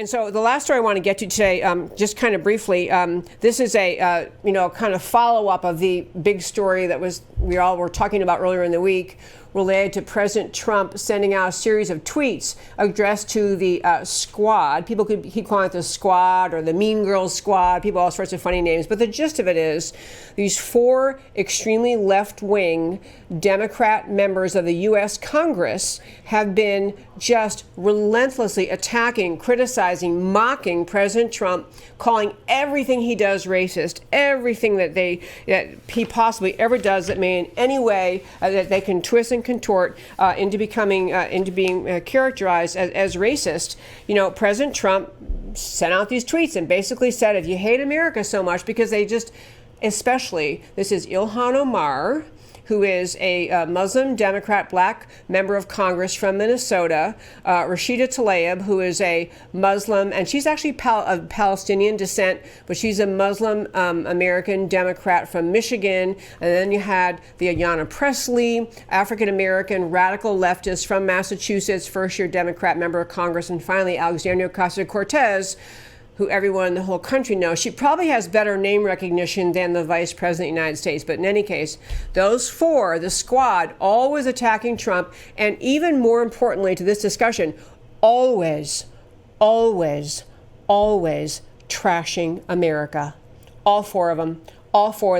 And so the last story I want to get to today, just kind of briefly, this is a kind of follow-up of the big story that we all were talking about earlier in the week, related to President Trump sending out a series of tweets addressed to the squad. People could keep calling it the squad or the Mean Girls squad, people all sorts of funny names. But the gist of it is these 4 extremely left-wing Democrat members of the U.S. Congress have been just relentlessly attacking, criticizing, mocking President Trump, calling everything he does racist, everything that he possibly ever does that may in any way that they can twist and contort into being characterized as racist. You know, President Trump sent out these tweets and basically said, if you hate America so much, because they just, especially, this is Ilhan Omar, who is a Muslim Democrat black member of Congress from Minnesota, Rashida Tlaib, who is a Muslim, and she's actually of Palestinian descent, but she's a Muslim American Democrat from Michigan. And then you had the Ayanna Pressley, African-American radical leftist from Massachusetts, first-year Democrat member of Congress, and finally Alexandria Ocasio-Cortez, who everyone in the whole country knows. She probably has better name recognition than the Vice President of the United States. But in any case, those 4, the squad, always attacking Trump. And even more importantly to this discussion, always, always, always trashing America. All 4 of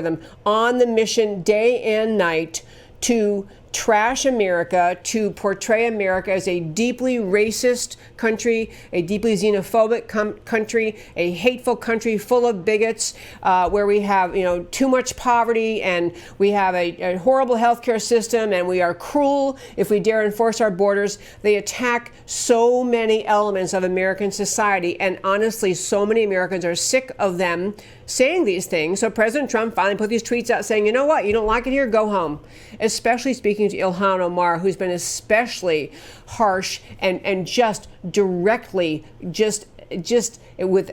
them, on the mission day and night to trash America, to portray America as a deeply racist country, a deeply xenophobic country, a hateful country full of bigots, where we have, too much poverty, and we have a horrible healthcare system, and we are cruel if we dare enforce our borders. They attack so many elements of American society, and honestly, so many Americans are sick of them saying these things. So President Trump finally put these tweets out saying, you know what, you don't like it here, go home. Especially speaking to Ilhan Omar, who's been especially harsh and just directly, just with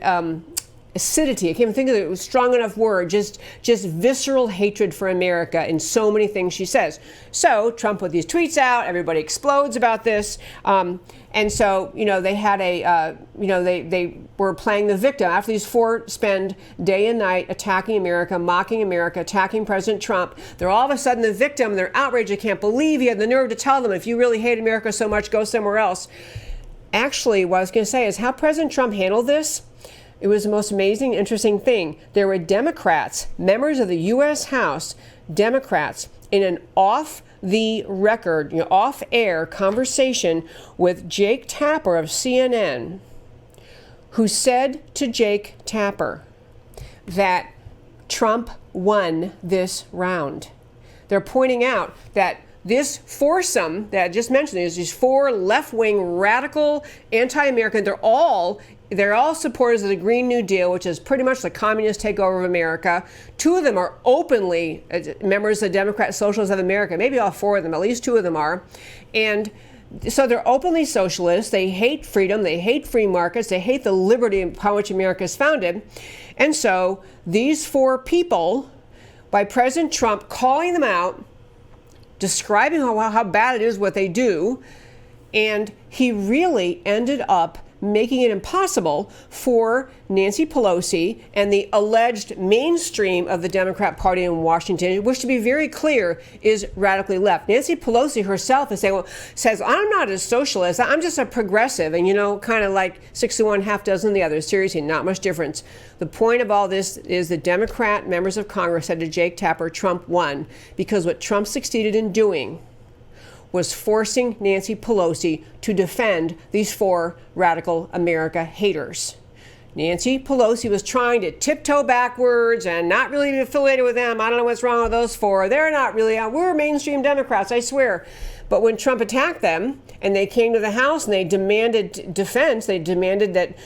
acidity. I can't even think of it was strong enough word, just visceral hatred for America in so many things she says. So Trump put these tweets out, everybody explodes about this. And so, they had they were playing the victim. After these 4 spend day and night attacking America, mocking America, attacking President Trump, they're all of a sudden the victim. They're outraged. They can't believe he had the nerve to tell them, if you really hate America so much, go somewhere else. Actually, what I was going to say is how President Trump handled this. It was the most amazing, interesting thing. There were Democrats, members of the U.S. House, Democrats, in an off-the-record, off-air conversation with Jake Tapper of CNN, who said to Jake Tapper that Trump won this round. They're pointing out that this foursome that I just mentioned, there's these 4 left-wing, radical, anti-American, they're all supporters of the Green New Deal, which is pretty much the communist takeover of America. 2 of them are openly members of the Democrat Socialists of America. Maybe all 4 of them, at least 2 of them are. And so they're openly socialists. They hate freedom. They hate free markets. They hate the liberty upon which America is founded. And so these 4 people, by President Trump calling them out, describing how bad it is what they do, and he really ended up making it impossible for Nancy Pelosi and the alleged mainstream of the Democrat Party in Washington, which, to be very clear, is radically left. Nancy Pelosi herself says, I'm not a socialist, I'm just a progressive, and kind of like 61 half dozen of the others. Seriously, not much difference. The point of all this is the Democrat members of Congress said to Jake Tapper, Trump won, because what Trump succeeded in doing was forcing Nancy Pelosi to defend these 4 radical America haters. Nancy Pelosi was trying to tiptoe backwards and not really affiliated with them. I don't know what's wrong with those 4. They're not really, we're mainstream Democrats, I swear. But when Trump attacked them and they came to the House and they demanded defense, they demanded that,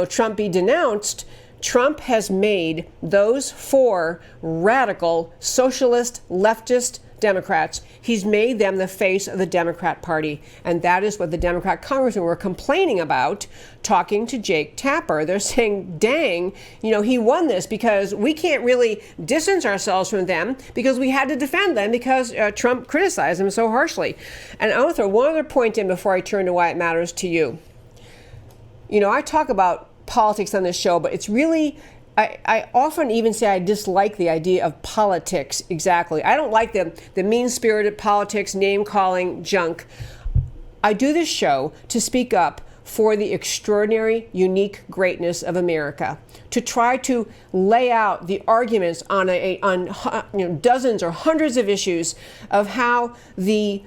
Trump be denounced, Trump has made those 4 radical, socialist, leftist Democrats, he's made them the face of the Democrat Party. And that is what the Democrat congressmen were complaining about, talking to Jake Tapper. They're saying, dang, he won this because we can't really distance ourselves from them because we had to defend them because Trump criticized them so harshly. And I want to throw one other point in before I turn to why it matters to you. I talk about politics on this show, but it's really, I often even say I dislike the idea of politics exactly. I don't like the mean-spirited politics, name-calling junk. I do this show to speak up for the extraordinary, unique greatness of America, to try to lay out the arguments on dozens or hundreds of issues of how the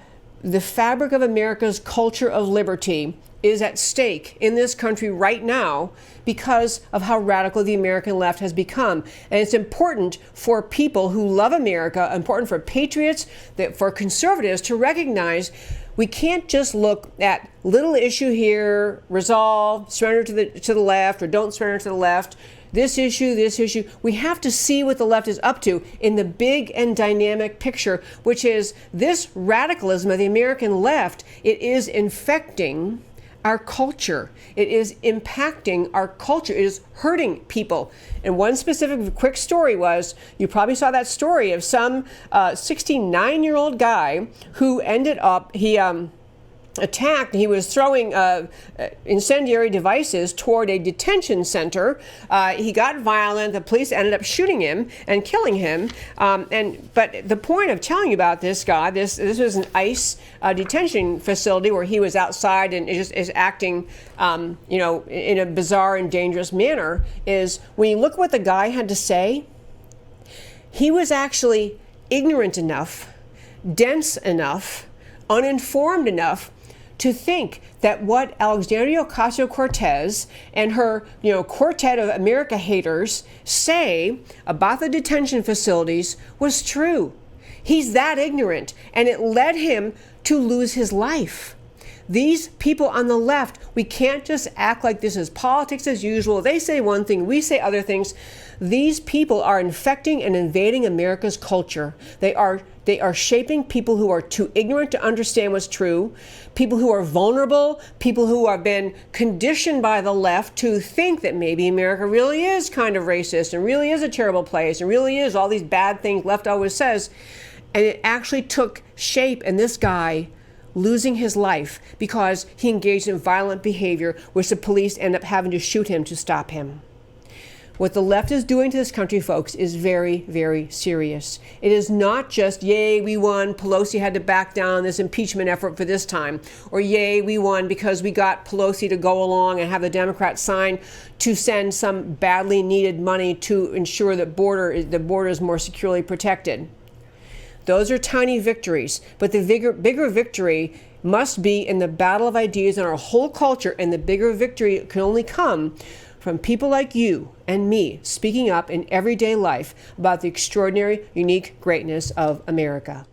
fabric of America's culture of liberty is at stake in this country right now because of how radical the American left has become. And it's important for people who love America, important for patriots, for conservatives to recognize we can't just look at little issue here, resolve, surrender to the left, or don't surrender to the left. This issue. We have to see what the left is up to in the big and dynamic picture, which is this radicalism of the American left. It is infecting our culture. It is impacting our culture. It is hurting people. And one specific quick story was, you probably saw that story of some 69-year-old guy who ended up, he attacked. He was throwing incendiary devices toward a detention center. He got violent. The police ended up shooting him and killing him. But the point of telling you about this guy, this was an ICE detention facility where he was outside and is acting, in a bizarre and dangerous manner. Is when you look at what the guy had to say, he was actually ignorant enough, dense enough, uninformed enough to think that what Alexandria Ocasio-Cortez and her, quartet of America haters say about the detention facilities was true. He's that ignorant, and it led him to lose his life. These people on the left, we can't just act like this is politics as usual. They say one thing, we say other things. These people are infecting and invading America's culture. They are shaping people who are too ignorant to understand what's true, people who are vulnerable, people who have been conditioned by the left to think that maybe America really is kind of racist and really is a terrible place and really is all these bad things left always says. And it actually took shape in this guy losing his life because he engaged in violent behavior, which the police end up having to shoot him to stop him. What the left is doing to this country, folks, is very, very serious. It is not just, yay, we won, Pelosi had to back down this impeachment effort for this time, or yay, we won because we got Pelosi to go along and have the Democrats sign to send some badly needed money to ensure that the border is more securely protected. Those are tiny victories, but the bigger victory must be in the battle of ideas in our whole culture, and the bigger victory can only come from people like you and me speaking up in everyday life about the extraordinary, unique greatness of America.